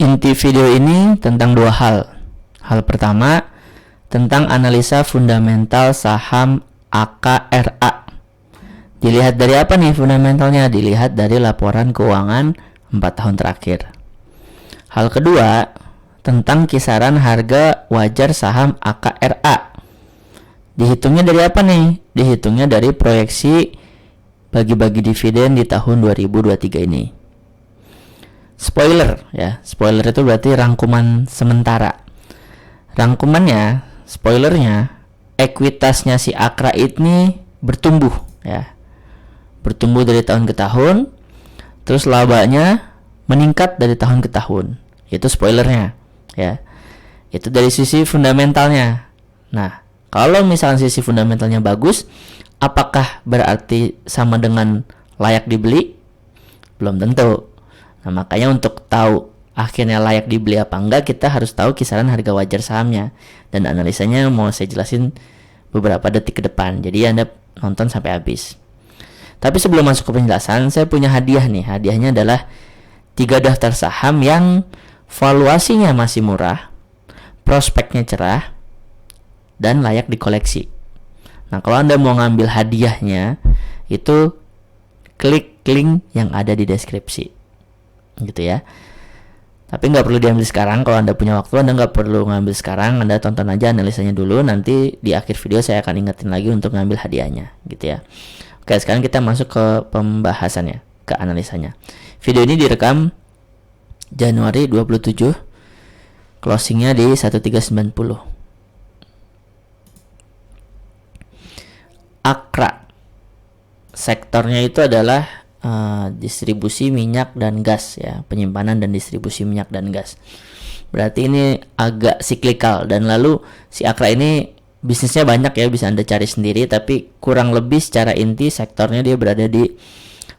Inti video ini tentang dua hal. Hal pertama, tentang analisa fundamental saham AKRA. Dilihat dari apa nih fundamentalnya? Dilihat dari laporan keuangan 4 tahun terakhir. Hal kedua, tentang kisaran harga wajar saham AKRA. Dihitungnya dari apa nih? Dihitungnya dari proyeksi bagi-bagi dividen di tahun 2023 ini. Spoiler ya, spoiler itu berarti rangkuman sementara. Rangkumannya, spoilernya, ekuitasnya si AKRA ini bertumbuh ya. Bertumbuh dari tahun ke tahun, terus labanya meningkat dari tahun ke tahun. Itu spoilernya ya. Itu dari sisi fundamentalnya. Nah, kalau misalnya sisi fundamentalnya bagus, apakah berarti sama dengan layak dibeli? Belum tentu. Nah, makanya untuk tahu akhirnya layak dibeli apa enggak, kita harus tahu kisaran harga wajar sahamnya. Dan analisanya mau saya jelasin beberapa detik ke depan. Jadi Anda nonton sampai habis. Tapi sebelum masuk ke penjelasan, saya punya hadiah nih. Hadiahnya adalah 3 daftar saham yang valuasinya masih murah, prospeknya cerah, dan layak dikoleksi. Nah, kalau Anda mau ngambil hadiahnya, itu klik link yang ada di deskripsi. Gitu ya. Tapi nggak perlu diambil sekarang. Kalau Anda punya waktu, Anda nggak perlu ngambil sekarang. Anda tonton aja analisanya dulu. Nanti di akhir video saya akan ingetin lagi untuk ngambil hadiahnya, gitu ya. Oke, sekarang kita masuk ke pembahasannya, ke analisanya. Video ini direkam Januari 27, closingnya di 1390. AKRA, sektornya itu adalah distribusi minyak dan gas ya, penyimpanan dan distribusi minyak dan gas. Berarti ini agak siklikal, dan lalu si AKRA ini bisnisnya banyak ya, bisa Anda cari sendiri, tapi kurang lebih secara inti sektornya dia berada di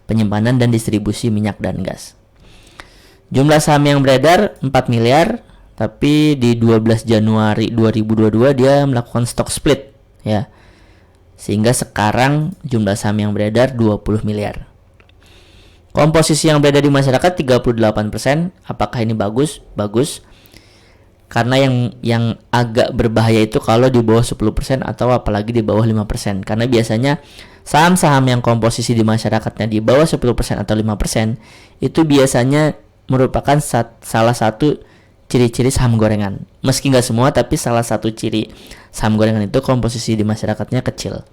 penyimpanan dan distribusi minyak dan gas. Jumlah saham yang beredar 4 miliar, tapi di 12 Januari 2022 dia melakukan stock split ya. Sehingga sekarang jumlah saham yang beredar 20 miliar. Komposisi yang beredar di masyarakat 38%. Apakah ini bagus? Bagus. Karena yang agak berbahaya itu kalau di bawah 10% atau apalagi di bawah 5%. Karena biasanya saham-saham yang komposisi di masyarakatnya di bawah 10% atau 5% itu biasanya merupakan salah satu ciri-ciri saham gorengan. Meski nggak semua, tapi salah satu ciri saham gorengan itu komposisi di masyarakatnya kecil.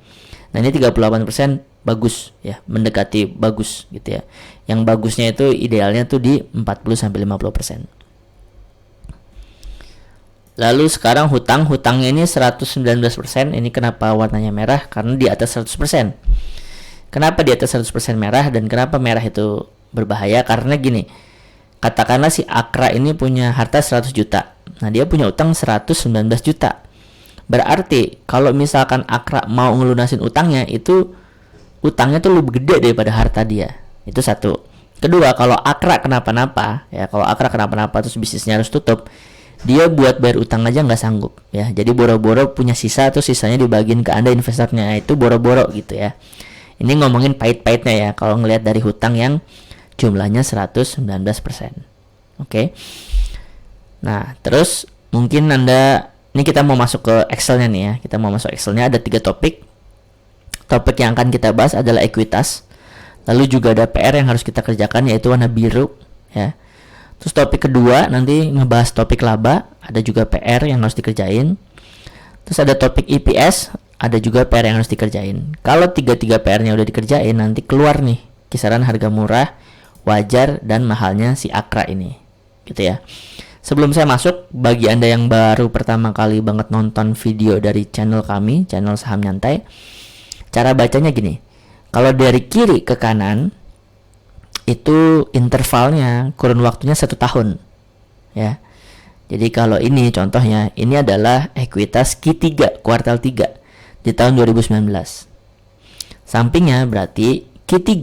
Nah, ini 38% bagus ya, mendekati bagus gitu ya. Yang bagusnya itu idealnya tuh di 40-50%. Lalu sekarang hutangnya ini 119%. Ini kenapa warnanya merah? Karena di atas 100%. Kenapa di atas 100% merah, dan kenapa merah itu berbahaya? Karena gini, katakanlah si AKRA ini punya harta 100 juta. Nah, dia punya utang 119 juta. Berarti kalau misalkan AKRA mau ngelunasin utangnya, itu utangnya tuh lebih gede daripada harta dia. Itu satu. Kedua, kalau AKRA kenapa-napa ya, kalau AKRA kenapa-napa terus bisnisnya harus tutup, dia buat bayar utang aja nggak sanggup ya. Jadi boro-boro punya sisa, terus sisanya dibagiin ke Anda investornya. Itu boro-boro gitu ya. Ini ngomongin pahit-pahitnya ya, kalau ngelihat dari hutang yang jumlahnya 119%. Oke. Nah, terus mungkin ini kita mau masuk ke Excel-nya nih ya. Kita mau masuk Excel-nya, ada 3 topik. Topik yang akan kita bahas adalah ekuitas. Lalu juga ada PR yang harus kita kerjakan, yaitu warna biru ya. Terus topik kedua nanti ngebahas topik laba, ada juga PR yang harus dikerjain. Terus ada topik EPS, ada juga PR yang harus dikerjain. Kalau 3 PR-nya udah dikerjain, nanti keluar nih kisaran harga murah, wajar, dan mahalnya si AKRA ini. Gitu ya. Sebelum saya masuk, bagi Anda yang baru pertama kali banget nonton video dari channel kami, channel Saham Nyantai, cara bacanya gini. Kalau dari kiri ke kanan, itu intervalnya kurun waktunya 1 tahun. Ya. Jadi kalau ini contohnya, ini adalah ekuitas Q3, kuartal 3 di tahun 2019. Sampingnya berarti Q3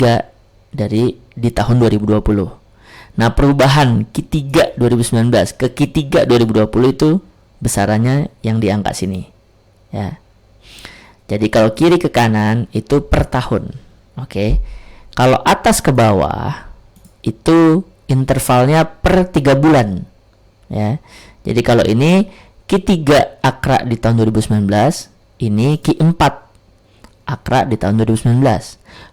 di tahun 2020. Nah, perubahan Q3 2019 ke Q3 2020 itu besarannya yang di angka sini ya. Jadi kalau kiri ke kanan itu per tahun. Oke. Kalau atas ke bawah itu intervalnya per 3 bulan ya. Jadi kalau ini Q3 Akra di tahun 2019, ini Q4 Akra di tahun 2019.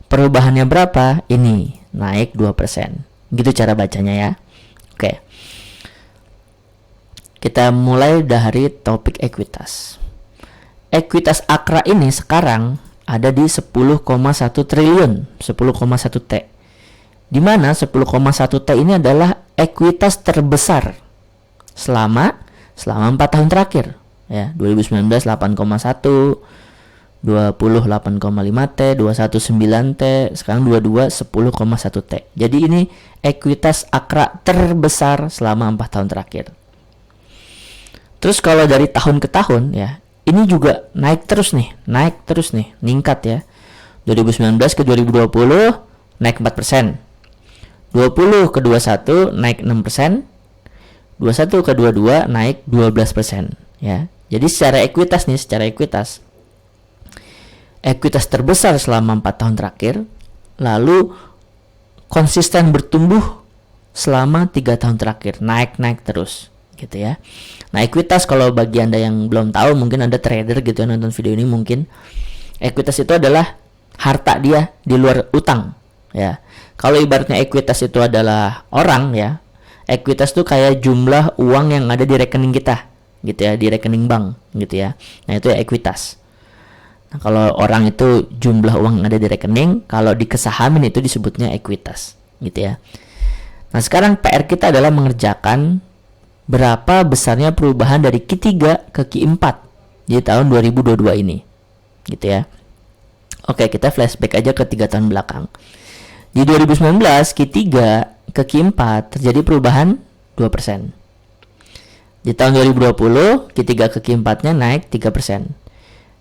Perubahannya berapa? Ini naik 2%. Gitu cara bacanya ya. Oke. Kita mulai dari topik ekuitas. Ekuitas Akra ini sekarang ada di 10,1 triliun, 10,1 T. Di mana 10,1 T ini adalah ekuitas terbesar selama 4 tahun terakhir ya. 2019 8,1, 20 8,5 T, 21 9 T, sekarang 22 10,1 T. Jadi ini ekuitas Akra terbesar selama 4 tahun terakhir. Terus kalau dari tahun ke tahun ya, ini juga naik terus nih, ningkat ya. 2019 ke 2020 naik 4%. 20 ke 21 naik 6%. 21 ke 22 naik 12% ya. Jadi secara ekuitas ekuitas terbesar selama 4 tahun terakhir, lalu konsisten bertumbuh selama 3 tahun terakhir, naik terus gitu ya. Nah, ekuitas kalau bagi Anda yang belum tahu, mungkin Anda trader gitu ya, nonton video ini mungkin. Ekuitas itu adalah harta dia di luar utang ya. Kalau ibaratnya ekuitas itu adalah orang ya, ekuitas itu kayak jumlah uang yang ada di rekening kita gitu ya, di rekening bank gitu ya. Nah, itu ya ekuitas. Nah, kalau orang itu jumlah uang yang ada di rekening, kalau dikesahamin itu disebutnya ekuitas gitu ya. Nah, sekarang PR kita adalah mengerjakan berapa besarnya perubahan dari Q3 ke Q4 di tahun 2022 ini gitu ya. Oke, kita flashback aja ke 3 tahun belakang. Di 2019 Q3 ke Q4 terjadi perubahan 2%. Di tahun 2020 Q3 ke Q4 nya naik 3%.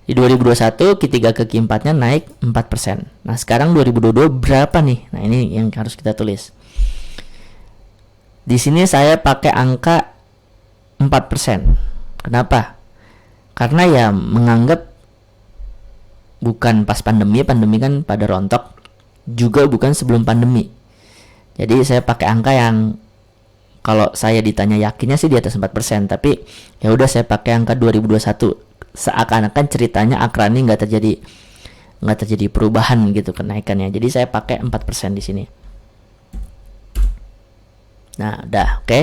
Di 2021 Q3 ke Q4 nya naik 4%. Nah, sekarang 2022 berapa nih? Nah, ini yang harus kita tulis. Di sini saya pakai angka 4%. Kenapa? Karena ya menganggap bukan pas pandemi kan pada rontok, juga bukan sebelum pandemi. Jadi saya pakai angka yang kalau saya ditanya yakinnya sih di atas 4%, tapi ya udah saya pakai angka 2021. Seakan-akan ceritanya Akra ini nggak terjadi perubahan gitu kenaikannya. Jadi saya pakai 4% di sini. Nah, udah oke.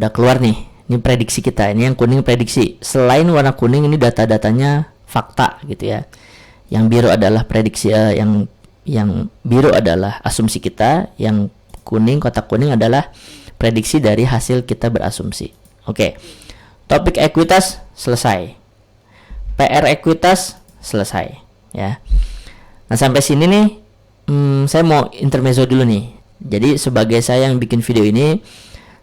Udah keluar nih. Ini prediksi kita. Ini yang kuning prediksi. Selain warna kuning ini data-datanya fakta gitu ya. Yang biru adalah prediksi, yang biru adalah asumsi kita, yang kuning, kotak kuning adalah prediksi dari hasil kita berasumsi. Oke. Topik ekuitas selesai. PR ekuitas selesai ya. Nah, sampai sini nih saya mau intermezzo dulu nih. Jadi sebagai saya yang bikin video ini,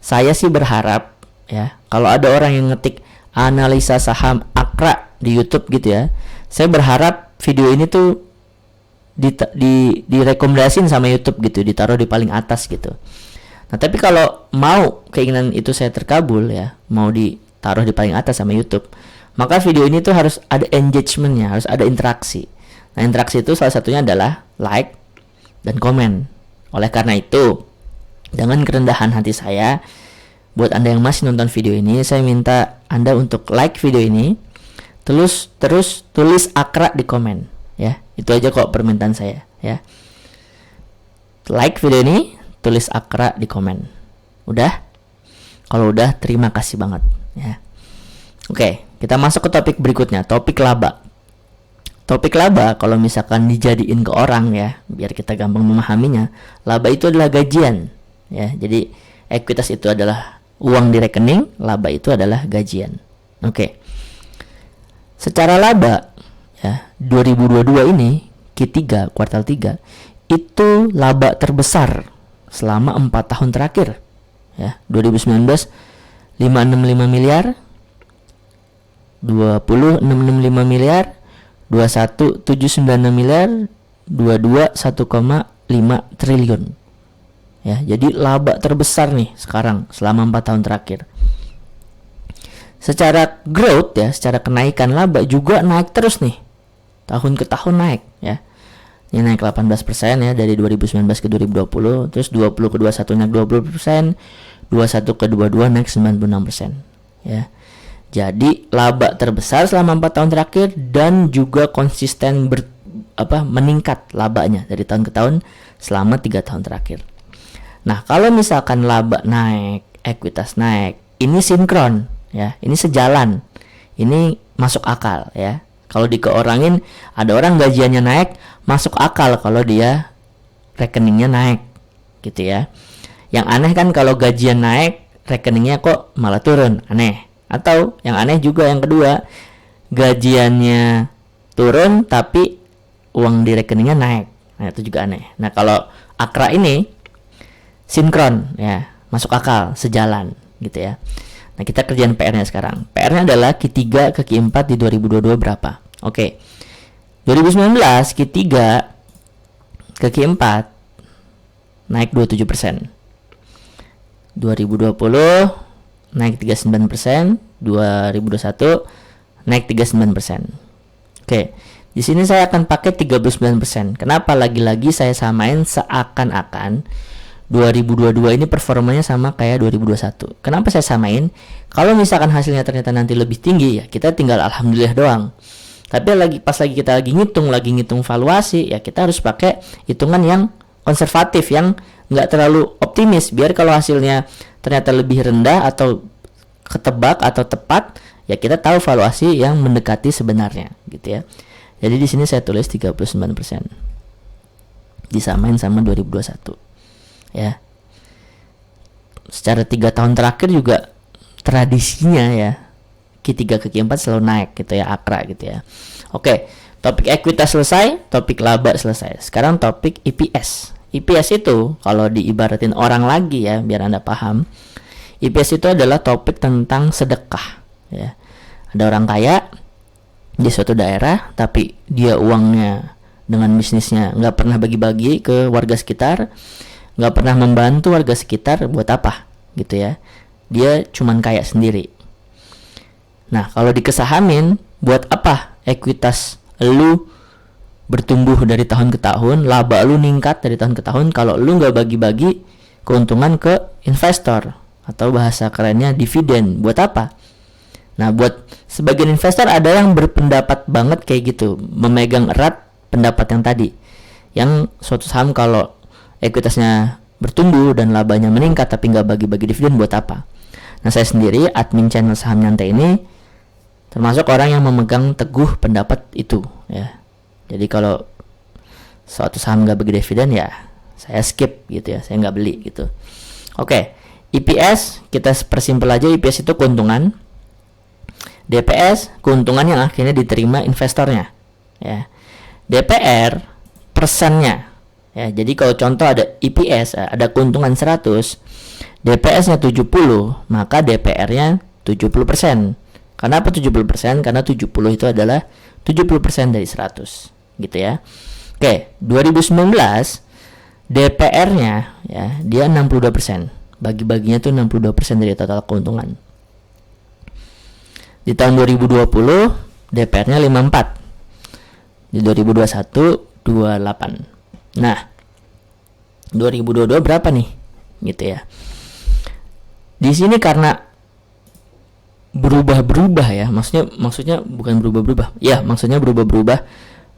saya sih berharap ya, kalau ada orang yang ngetik analisa saham Akra di YouTube gitu ya, saya berharap video ini tuh direkomendasiin sama YouTube gitu, ditaruh di paling atas gitu. Nah, tapi kalau mau keinginan itu saya terkabul ya, mau ditaruh di paling atas sama YouTube, maka video ini tuh harus ada engagementnya, harus ada interaksi. Nah, interaksi itu salah satunya adalah like dan komen. Oleh karena itu, dengan kerendahan hati saya, buat Anda yang masih nonton video ini, saya minta Anda untuk like video ini, terus tulis Akra di komen ya. Itu aja kok permintaan saya ya. Like video ini, tulis Akra di komen. Udah? Kalau udah, terima kasih banget ya. Oke, kita masuk ke topik berikutnya, topik laba. Topik laba kalau misalkan dijadiin ke orang ya, biar kita gampang memahaminya, laba itu adalah gajian ya. Jadi ekuitas itu adalah uang di rekening, laba itu adalah gajian. Oke. Secara laba ya, 2022 ini Q3 kuartal 3 itu laba terbesar selama 4 tahun terakhir ya. 2019 565 miliar, 20 665 miliar, 21 796 miliar, 22 1,5 triliun. Ya, jadi laba terbesar nih sekarang selama 4 tahun terakhir. Secara growth ya, secara kenaikan laba juga naik terus nih. Tahun ke tahun naik ya. Ini naik 18% ya dari 2019 ke 2020, terus 20 ke 21 naik 20%, 21 ke 22 naik 96%, ya. Jadi laba terbesar selama 4 tahun terakhir dan juga konsisten meningkat labanya dari tahun ke tahun selama 3 tahun terakhir. Nah, kalau misalkan laba naik, ekuitas naik, ini sinkron, ya. Ini sejalan. Ini masuk akal, ya. Kalau dikeorangin, ada orang gajiannya naik, masuk akal kalau dia rekeningnya naik, gitu ya. Yang aneh kan kalau gajian naik, rekeningnya kok malah turun, aneh. Atau yang aneh juga yang kedua, gajiannya turun tapi uang di rekeningnya naik. Nah, itu juga aneh. Nah, kalau AKRA ini sinkron, ya, masuk akal, sejalan, gitu ya. Nah, kita kerjaan PR-nya sekarang. PR-nya adalah Q3 ke Q4 di 2022 berapa? Oke. 2019 Q3 ke Q4 naik 27%. 2020 naik 39%, 2021 naik 39%. Oke. Di sini saya akan pakai 39%. Kenapa? Lagi-lagi saya samain seakan-akan 2022 ini performanya sama kayak 2021. Kenapa saya samain? Kalau misalkan hasilnya ternyata nanti lebih tinggi, ya kita tinggal alhamdulillah doang. Tapi pas kita lagi ngitung valuasi, ya kita harus pakai hitungan yang konservatif, yang nggak terlalu optimis, biar kalau hasilnya ternyata lebih rendah atau ketebak atau tepat, ya kita tahu valuasi yang mendekati sebenarnya, gitu ya. Jadi di sini saya tulis 39%. Disamain sama 2021. Ya. Secara 3 tahun terakhir juga tradisinya, ya, Q3 ke Q4 selalu naik, gitu ya, AKRA, gitu ya. Oke, topik ekuitas selesai, topik laba selesai. Sekarang topik EPS. EPS itu kalau diibaratin orang lagi, ya, biar Anda paham, EPS itu adalah topik tentang sedekah, ya. Ada orang kaya di suatu daerah, tapi dia uangnya dengan bisnisnya nggak pernah bagi-bagi ke warga sekitar, nggak pernah membantu warga sekitar, buat apa, gitu ya. Dia cuman kaya sendiri. Nah, kalau dikesahamin, buat apa ekuitas lu bertumbuh dari tahun ke tahun, laba lu ningkat dari tahun ke tahun, kalau lu nggak bagi-bagi keuntungan ke investor, atau bahasa kerennya dividen, buat apa? Nah, buat sebagian investor ada yang berpendapat banget kayak gitu, memegang erat pendapat yang tadi, yang suatu saham kalau ekuitasnya bertumbuh dan labanya meningkat tapi nggak bagi-bagi dividen, buat apa? Nah, saya sendiri admin channel Saham Nyantai ini termasuk orang yang memegang teguh pendapat itu, ya. Jadi kalau suatu saham nggak bagi dividen, ya saya skip, gitu ya, saya nggak beli, gitu. Oke, EPS kita persimpel aja. EPS itu keuntungan, DPS keuntungan yang akhirnya diterima investornya, ya. DPR persennya, ya. Jadi kalau contoh ada EPS, ada keuntungan 100, DPS-nya 70, maka DPR-nya 70%. Kenapa 70%? Karena 70 itu adalah 70% dari 100, gitu ya. Oke, 2019 DPR-nya, ya, dia 62%. Bagi-baginya tuh 62% dari total keuntungan. Di tahun 2020 DPR-nya 54. Di 2021 28. Nah, 2022 berapa nih? Gitu ya. Di sini karena berubah-berubah, ya. Maksudnya bukan berubah-berubah. Ya, maksudnya berubah-berubah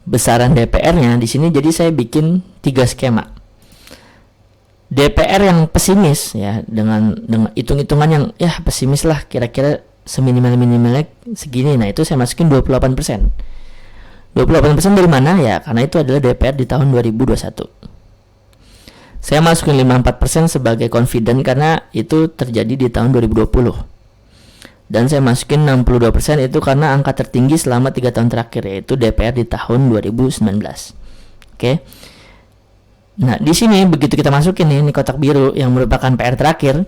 besaran DPR-nya di sini, jadi saya bikin 3 skema. DPR yang pesimis, ya, dengan hitung-hitungan yang ya pesimis lah, kira-kira seminimal-minimalnya segini. Nah, itu saya masukin 28%. 28% dari mana? Ya, karena itu adalah DPR di tahun 2021. Saya masukin 54% sebagai confident karena itu terjadi di tahun 2020. Dan saya masukin 62% itu karena angka tertinggi selama 3 tahun terakhir, yaitu DPR di tahun 2019. Oke. Nah, di sini begitu kita masukin ini kotak biru yang merupakan PR terakhir,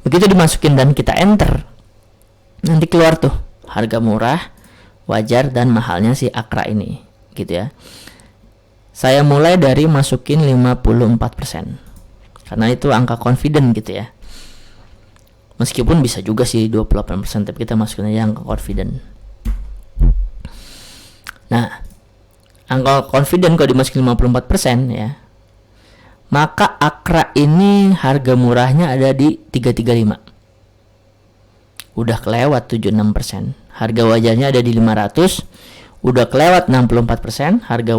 begitu dimasukin dan kita enter, nanti keluar tuh harga murah, wajar, dan mahalnya si AKRA ini, gitu ya. Saya mulai dari masukin 54%. Karena itu angka confident, gitu ya. Meskipun bisa juga sih 28%, tapi kita masukin aja angka confident. Nah, angka confident kalau dimasukin 54%, ya, maka Akra ini harga murahnya ada di 335. Udah kelewat 76%. Harga wajarnya ada di 500, udah kelewat 64%. Harga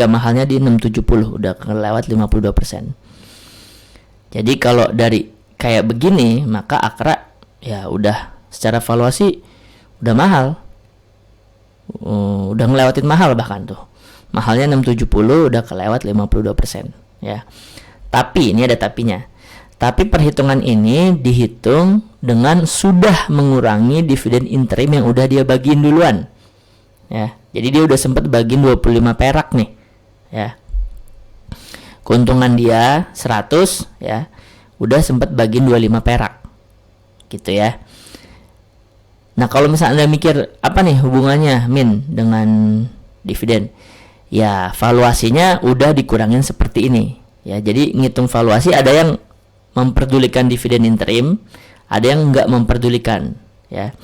mahalnya di 670, udah kelewat 52%. Jadi kalau dari kayak begini, maka Akra ya udah secara valuasi udah mahal. Udah ngelewatin mahal bahkan tuh. Mahalnya 670, udah kelewat 52%, ya. Tapi ini ada tapinya. Tapi perhitungan ini dihitung dengan sudah mengurangi dividen interim yang udah dia bagiin duluan. Ya. Jadi dia udah sempat bagiin 25 perak nih. Ya. Keuntungan dia 100, ya. Udah sempat bagiin 25 perak. Gitu ya. Nah, kalau misalnya Anda mikir apa nih hubungannya Min dengan dividen? Ya, valuasinya udah dikurangin seperti ini. Ya, jadi ngitung valuasi ada yang memperdulikan dividen interim, ada yang nggak memperdulikan, ya.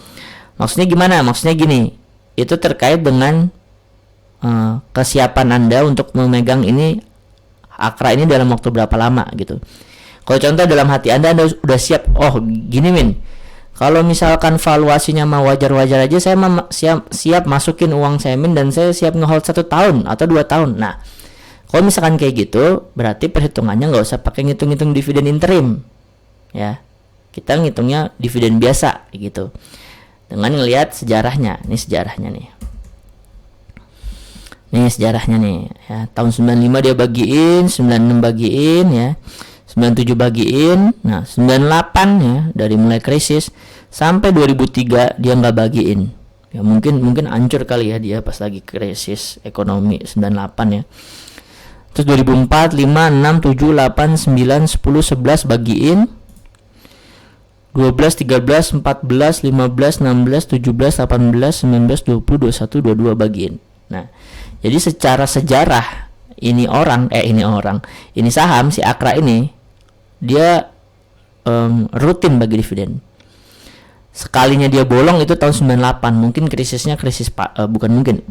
Maksudnya gimana? Maksudnya gini, itu terkait dengan kesiapan Anda untuk memegang ini Akra ini dalam waktu berapa lama gitu. Kalau contoh dalam hati Anda udah siap, oh gini Min, kalau misalkan valuasinya mah wajar-wajar aja, saya siap masukin uang saya Min, dan saya siap ngehold 1 tahun atau 2 tahun. Nah, kalau misalkan kayak gitu, berarti perhitungannya nggak usah pakai ngitung-ngitung dividen interim, ya. Kita ngitungnya dividen biasa, gitu. Dengan ngelihat sejarahnya, ini sejarahnya nih. Nih sejarahnya nih, ya. Tahun 95 dia bagiin, 96 bagiin, ya. 97 bagiin, nah 98 ya dari mulai krisis sampai 2003 dia nggak bagiin. Ya mungkin hancur kali ya dia pas lagi krisis ekonomi 98 ya. Terus 2004, 5, 6, 7, 8, 9, 10, 11 bagiin. 12, 13, 14, 15, 16, 17, 18, 19, 20, 21, 22 bagiin. Nah, jadi secara sejarah ini saham si Akra ini dia rutin bagi dividen. Sekalinya dia bolong itu tahun 98. Mungkin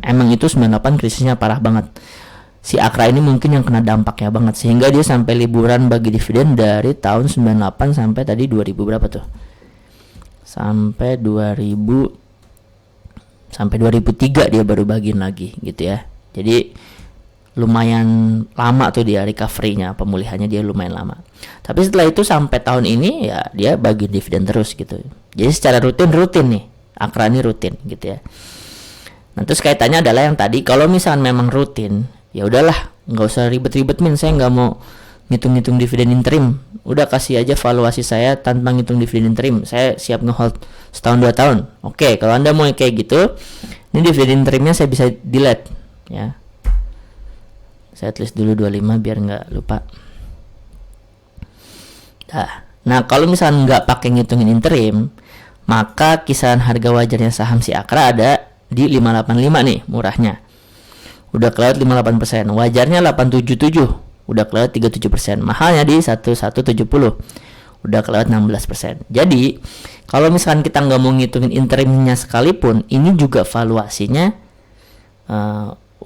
emang itu 98 krisisnya parah banget. Si Akra ini mungkin yang kena dampaknya banget, sehingga dia sampai liburan bagi dividen dari tahun 98 sampai tadi 2000 berapa tuh? Sampai 2003 dia baru bagiin lagi gitu ya. Jadi lumayan lama tuh dia recovery-nya, pemulihannya dia lumayan lama. Tapi setelah itu sampai tahun ini ya dia bagi dividen terus gitu. Jadi secara rutin nih, Akra ini rutin gitu ya. Nah, terus kaitannya adalah yang tadi, kalau misalnya memang rutin, ya udahlah, nggak usah ribet-ribet Min, saya nggak mau ngitung-ngitung dividen interim. Udah kasih aja valuasi saya tanpa ngitung dividen interim. Saya siap ngehold setahun 2 tahun. Oke, kalau Anda mau kayak gitu, ini dividen interimnya saya bisa delete ya. Saya tulis dulu 25 biar nggak lupa. Nah, kalau misalnya nggak pakai ngitungin interim, maka kisaran harga wajarnya saham si Akra ada di 585 nih murahnya. Udah kelewat 58%. Wajarnya 877. Udah kelewat 37%. Mahalnya di 1170. Udah kelewat 16%. Jadi, kalau misalkan kita nggak mau ngitungin interimnya sekalipun, ini juga valuasinya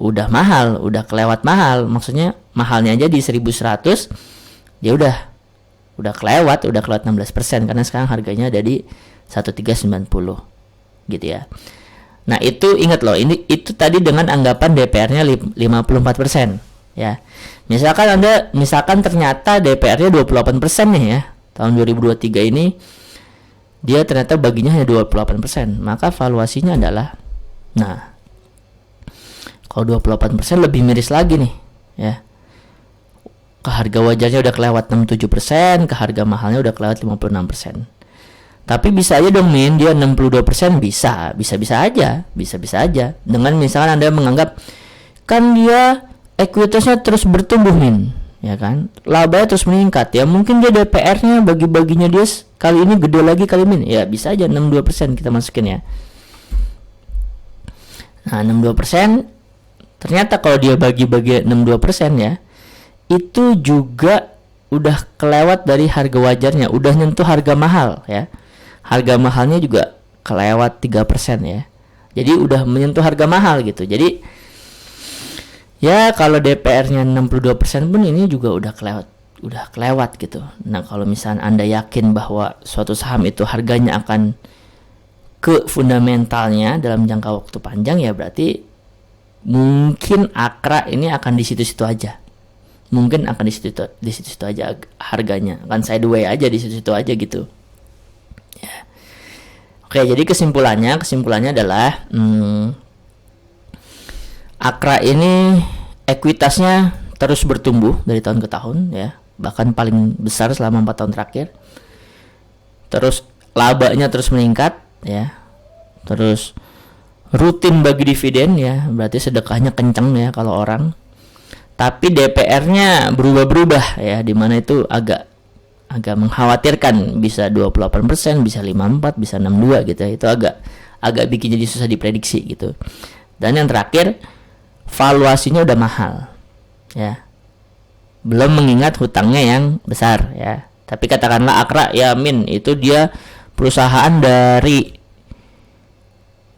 udah mahal, udah kelewat mahal. Maksudnya mahalnya aja di 1100, dia udah kelewat 16% karena sekarang harganya ada di 1390 gitu ya. Nah, itu ingat loh, itu tadi dengan anggapan DPR-nya 54% ya. Misalkan ternyata DPR-nya 28% nih ya. Tahun 2023 ini dia ternyata baginya hanya 28%, maka valuasinya adalah, nah, kalau 28% lebih miris lagi nih ya. Ke harga wajarnya udah kelewat 67%, ke harga mahalnya udah kelewat 56%. Tapi bisa aja dong Min, dia 62%, bisa aja. Dengan misalkan Anda menganggap kan dia ekuitasnya terus bertumbuh Min, ya kan? Labanya terus meningkat, ya mungkin dia DPR-nya bagi-baginya dia kali ini gede lagi kali Min. Ya bisa aja 62% kita masukin ya. Nah, 62% ternyata kalau dia bagi-bagi 62% ya, itu juga udah kelewat dari harga wajarnya, udah nyentuh harga mahal ya. Harga mahalnya juga kelewat 3% ya. Jadi udah menyentuh harga mahal gitu. Jadi Ya kalau DPR-nya 62% pun ini juga udah kelewat gitu. Nah kalau misalnya Anda yakin bahwa suatu saham itu harganya akan ke fundamentalnya dalam jangka waktu panjang, ya berarti mungkin Akra ini akan di situ-situ aja. Mungkin akan di situ-situ aja harganya, akan sideways aja di situ-situ aja gitu. Ya. Oke, jadi kesimpulannya adalah Akra ini ekuitasnya terus bertumbuh dari tahun ke tahun ya, bahkan paling besar selama 4 tahun terakhir. Terus labanya terus meningkat ya. Terus rutin bagi dividen ya, berarti sedekahnya kenceng ya kalau orang. Tapi DPR-nya berubah-berubah ya, dimana itu agak mengkhawatirkan, bisa 28%, bisa 54%, bisa 62% gitu. Itu agak bikin jadi susah diprediksi gitu. Dan yang terakhir, valuasinya udah mahal ya, belum mengingat hutangnya yang besar ya. Tapi katakanlah Akra ya Min, itu dia perusahaan dari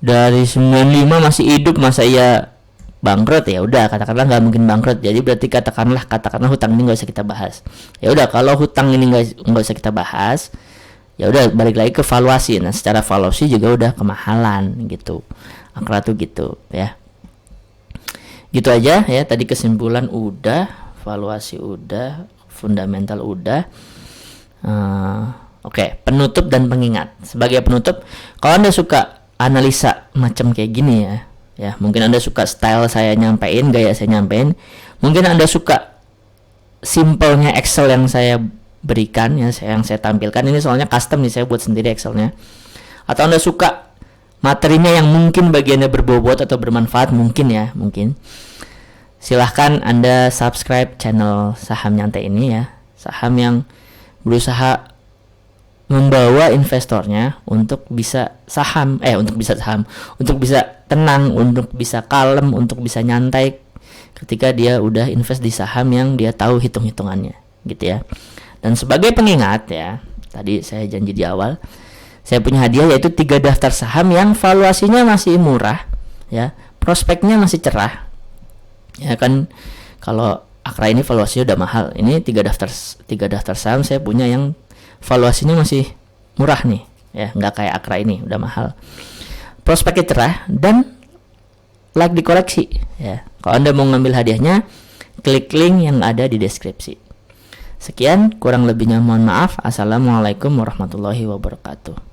95 masih hidup, masa iya bangkrut? Ya udah, katakanlah nggak mungkin bangkrut. Jadi berarti katakanlah hutang ini nggak usah kita bahas. Ya udah, kalau hutang ini nggak usah kita bahas, ya udah balik lagi ke valuasi. Nah secara valuasi juga udah kemahalan gitu. Akra tuh gitu ya. Gitu aja ya, tadi kesimpulan udah, valuasi udah, fundamental udah. Oke, penutup dan pengingat. Sebagai penutup, kalau Anda suka analisa macam kayak gini ya, mungkin Anda suka style saya nyampein, gaya saya nyampein, mungkin Anda suka simpelnya Excel yang saya berikan ya, yang saya tampilkan. Ini soalnya custom nih, saya buat sendiri Excelnya. Atau Anda suka materinya yang mungkin bagi Anda berbobot atau bermanfaat, mungkin. Silahkan Anda subscribe channel Saham Nyantai ini ya. Saham yang berusaha membawa investornya untuk bisa tenang, untuk bisa kalem, untuk bisa nyantai ketika dia udah invest di saham yang dia tahu hitung-hitungannya gitu ya. Dan sebagai pengingat ya, tadi saya janji di awal, saya punya hadiah yaitu 3 daftar saham yang valuasinya masih murah ya, prospeknya masih cerah. Ya kan, kalau Akra ini valuasinya udah mahal. Ini 3 daftar saham saya punya yang valuasinya masih murah nih ya, nggak kayak Akra ini udah mahal. Prospeknya cerah dan like di koleksi ya. Kalau Anda mau ngambil hadiahnya, klik link yang ada di deskripsi. Sekian, kurang lebihnya mohon maaf. Assalamualaikum warahmatullahi wabarakatuh.